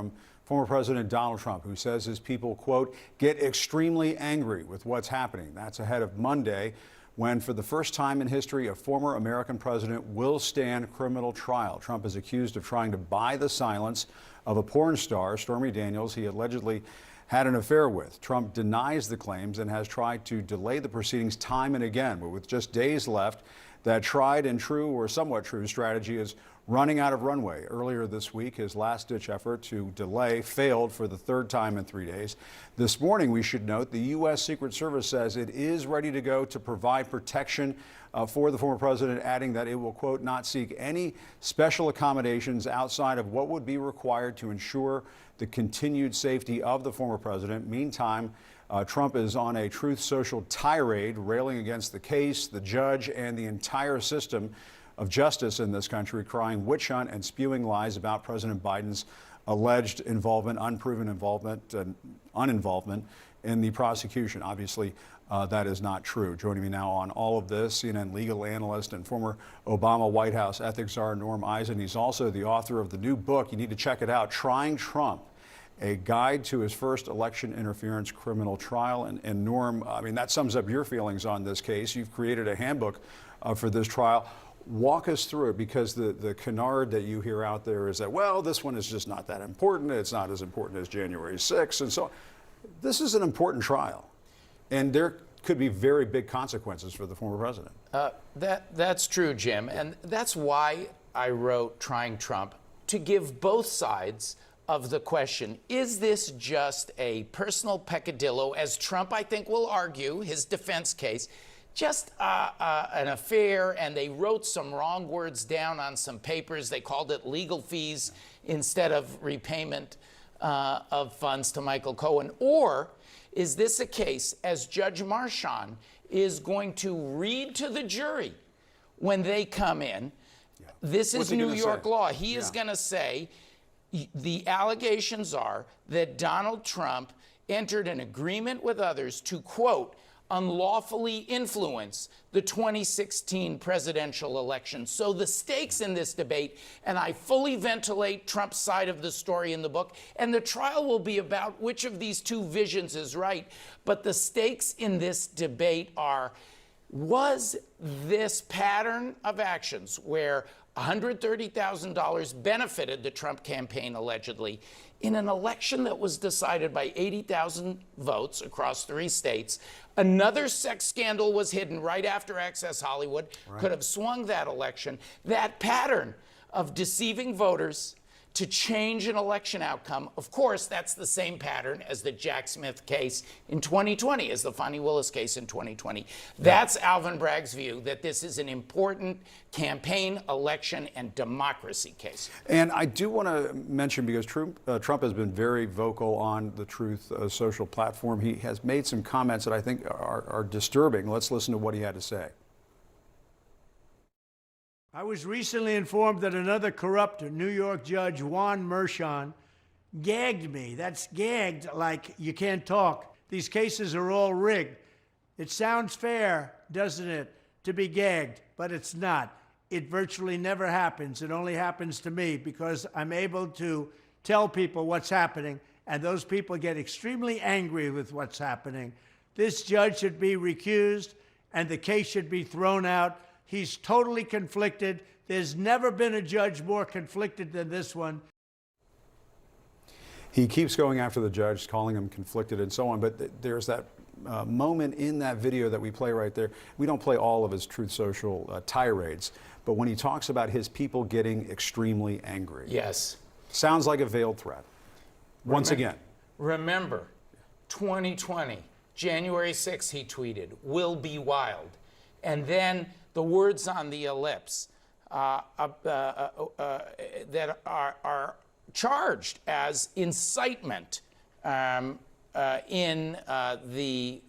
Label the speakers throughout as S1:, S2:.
S1: from former President Donald Trump, who says his people, quote, get extremely angry with what's happening. That's ahead of Monday, when for the first time in history, a former American president will stand criminal trial. Trump is accused of trying to buy the silence of a porn star, Stormy Daniels, he allegedly had an affair with. Trump denies the claims and has tried to delay the proceedings time and again. But with just days left, that tried and true or somewhat true strategy is running out of runway. Earlier this week, his last-ditch effort to delay failed for the third time in 3 days. This morning, we should note, the U.S. Secret Service says it is ready to go to provide protection for the former president, adding that it will, quote, not seek any special accommodations outside of what would be required to ensure the continued safety of the former president. Meantime, Trump is on a Truth Social tirade, railing against the case, the judge, and the entire system of justice in this country, crying witch hunt and spewing lies about President Biden's alleged involvement, unproven involvement, and uninvolvement in the prosecution. Obviously, that is not true. Joining me now on all of this, CNN legal analyst and former Obama White House ethics czar Norm Eisen. He's also the author of the new book. You need to check it out, Trying Trump, a guide to his first election interference criminal trial. And Norm, I mean, that sums up your feelings on this case. You've created a handbook for this trial. Walk us through it, because the canard that you hear out there is that, well, this one is just not that important. It's not as important as January 6th. And so this is an important trial, and there could be very big consequences for the former president.
S2: That's true, Jim. And that's why I wrote Trying Trump, to give both sides of the question. Is this just a personal peccadillo, as Trump, I think, will argue, his defense case, just an affair, and they wrote some wrong words down on some papers. They called it legal fees instead of repayment of funds to Michael Cohen? Or is this a case, as Judge Marchand is going to read to the jury when they come in? This is New York law. He is going to say the allegations are that Donald Trump entered an agreement with others to, quote, unlawfully influence the 2016 presidential election. So the stakes in this debate, and I fully ventilate Trump's side of the story in the book, and the trial will be about which of these two visions is right. But the stakes in this debate are, was this pattern of actions where $130,000 benefited the Trump campaign, allegedly, in an election that was decided by 80,000 votes across 3 states. Another sex scandal was hidden right after Access Hollywood, could have swung that election. That pattern of deceiving voters to change an election outcome, of course, that's the same pattern as the Jack Smith case in 2020, as the Fonnie Willis case in 2020. That's Alvin Bragg's view, that this is an important campaign, election, and democracy case.
S1: And I do want to mention, because Trump has been very vocal on the Truth Social platform. He has made some comments that I think are disturbing. Let's listen to what he had to say.
S3: I was recently informed that another corrupt New York judge, Juan Merchan, gagged me. That's gagged like you can't talk. These cases are all rigged. It sounds fair, doesn't it, to be gagged, but it's not. It virtually never happens. It only happens to me because I'm able to tell people what's happening, and those people get extremely angry with what's happening. This judge should be recused, and the case should be thrown out. He's totally conflicted. There's never been a judge more conflicted than this one.
S1: He keeps going after the judge, calling him conflicted and so on, but there's that moment in that video that we play right there. We don't play all of his Truth Social tirades, but when he talks about his people getting extremely angry.
S2: Yes.
S1: Sounds like a veiled threat. Once again.
S2: Remember, 2020, January 6th, he tweeted, "Will be wild." And then the words on the ellipse that are charged as incitement in the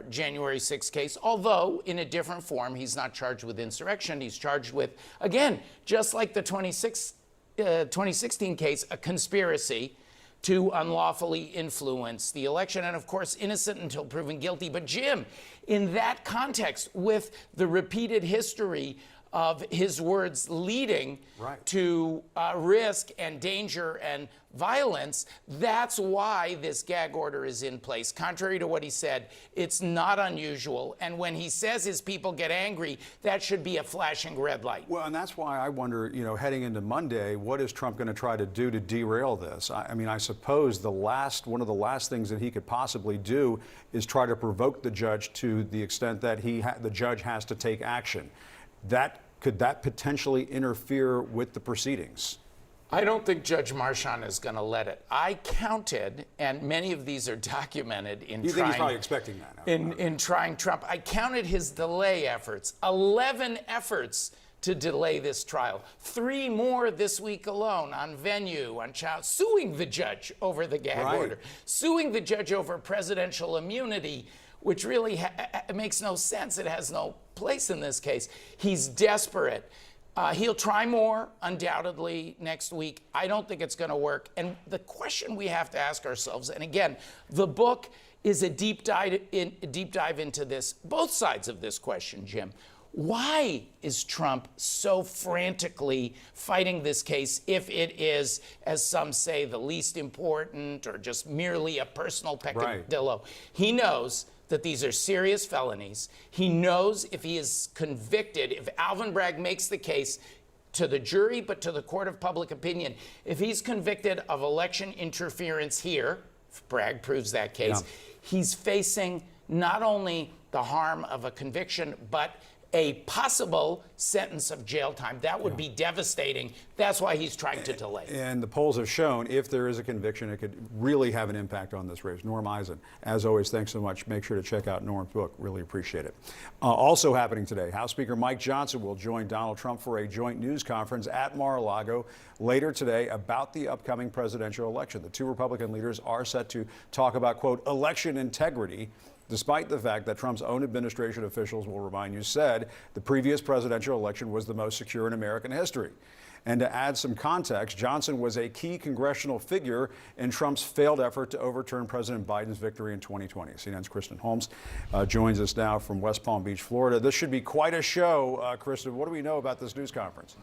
S2: January 6th case, although in a different form. He's not charged with insurrection. He's charged with, again, just like the 2016 case, a conspiracy to unlawfully influence the election, and of course innocent until proven guilty. But Jim, in that context, with the repeated history of his words leading to risk and danger and violence. That's why this gag order is in place. Contrary to what he said, it's not unusual. And when he says his people get angry, that should be a flashing red light.
S1: Well, and that's why I wonder, you know, heading into Monday, what is Trump going to try to do to derail this? I mean, I suppose one of the last things that he could possibly do is try to provoke the judge to the extent that the judge has to take action. Could that potentially interfere with the proceedings?
S2: I don't think Judge Marchand is going to let it. I counted, and many of these are documented in
S1: You think he's probably expecting that now?
S2: In trying Trump. I counted his delay efforts, 11 efforts to delay this trial. 3 more this week alone on venue, on child, suing the judge over the gag order, suing the judge over presidential immunity, which really makes no sense. It has no place in this case. He's desperate. He'll try more, undoubtedly, next week. I don't think it's going to work. And the question we have to ask ourselves, and again, the book is a deep dive into this, both sides of this question, Jim. Why is Trump so frantically fighting this case if it is, as some say, the least important or just merely a personal peccadillo? He knows that these are serious felonies. He knows if he is convicted, if Alvin Bragg makes the case to the jury, but to the court of public opinion, if he's convicted of election interference here, if Bragg proves that case, he's facing not only the harm of a conviction, but a possible sentence of jail time. That would be devastating. That's why he's trying to delay.
S1: And the polls have shown if there is a conviction, it could really have an impact on this race. Norm Eisen, as always, thanks so much. Make sure to check out Norm's book. Really appreciate it. Also happening today, House Speaker Mike Johnson will join Donald Trump for a joint news conference at Mar-a-Lago later today about the upcoming presidential election. The 2 Republican leaders are set to talk about, quote, election integrity, despite the fact that Trump's own administration officials, will remind you, said the previous presidential election was the most secure in American history. And to add some context, Johnson was a key congressional figure in Trump's failed effort to overturn President Biden's victory in 2020. CNN's Kristen Holmes joins us now from West Palm Beach, Florida. This should be quite a show. Kristen, what do we know about this news conference?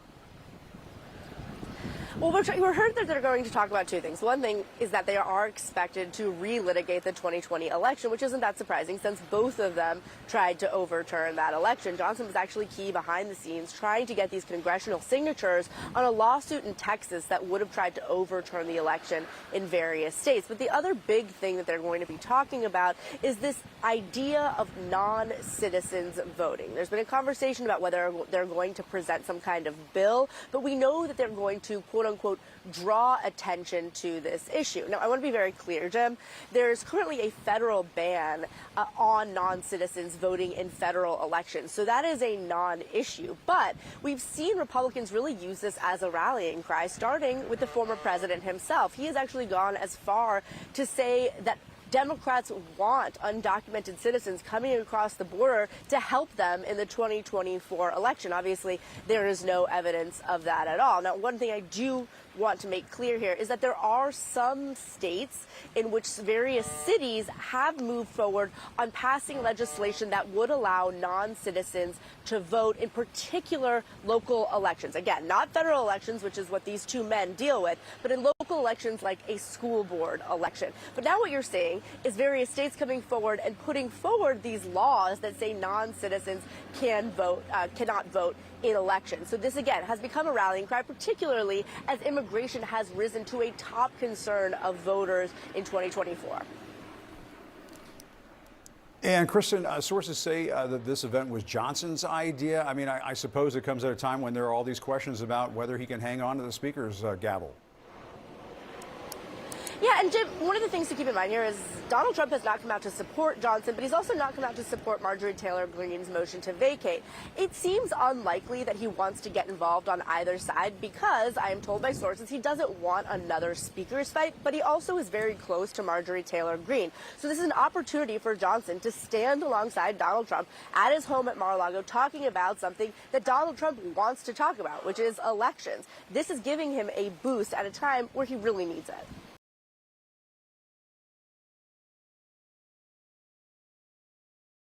S4: Well, we're heard that they're going to talk about 2 things. One thing is that they are expected to relitigate the 2020 election, which isn't that surprising since both of them tried to overturn that election. Johnson was actually key behind the scenes trying to get these congressional signatures on a lawsuit in Texas that would have tried to overturn the election in various states. But the other big thing that they're going to be talking about is this idea of non-citizens voting. There's been a conversation about whether they're going to present some kind of bill, but we know that they're going to, quote unquote, draw attention to this issue. Now, I want to be very clear, Jim. There's currently a federal ban on non-citizens voting in federal elections. So that is a non-issue. But we've seen Republicans really use this as a rallying cry, starting with the former president himself. He has actually gone as far to say that Democrats want undocumented citizens coming across the border to help them in the 2024 election. Obviously, there is no evidence of that at all. Now, one thing I do want to make clear here is that there are some states in which various cities have moved forward on passing legislation that would allow non-citizens to vote in particular local elections. Again, not federal elections, which is what these 2 men deal with, but in local elections like a school board election. But now what you're seeing is various states coming forward and putting forward these laws that say non-citizens cannot vote in elections. So this, again, has become a rallying cry, particularly as immigration has risen to a top concern of voters in 2024.
S1: And Kristen, sources say that this event was Johnson's idea. I mean, I suppose it comes at a time when there are all these questions about whether he can hang on to the speaker's gavel.
S4: Yeah, and Jim, one of the things to keep in mind here is Donald Trump has not come out to support Johnson, but he's also not come out to support Marjorie Taylor Greene's motion to vacate. It seems unlikely that he wants to get involved on either side because, I am told by sources, he doesn't want another speaker's fight, but he also is very close to Marjorie Taylor Greene. So this is an opportunity for Johnson to stand alongside Donald Trump at his home at Mar-a-Lago talking about something that Donald Trump wants to talk about, which is elections. This is giving him a boost at a time where he really needs it.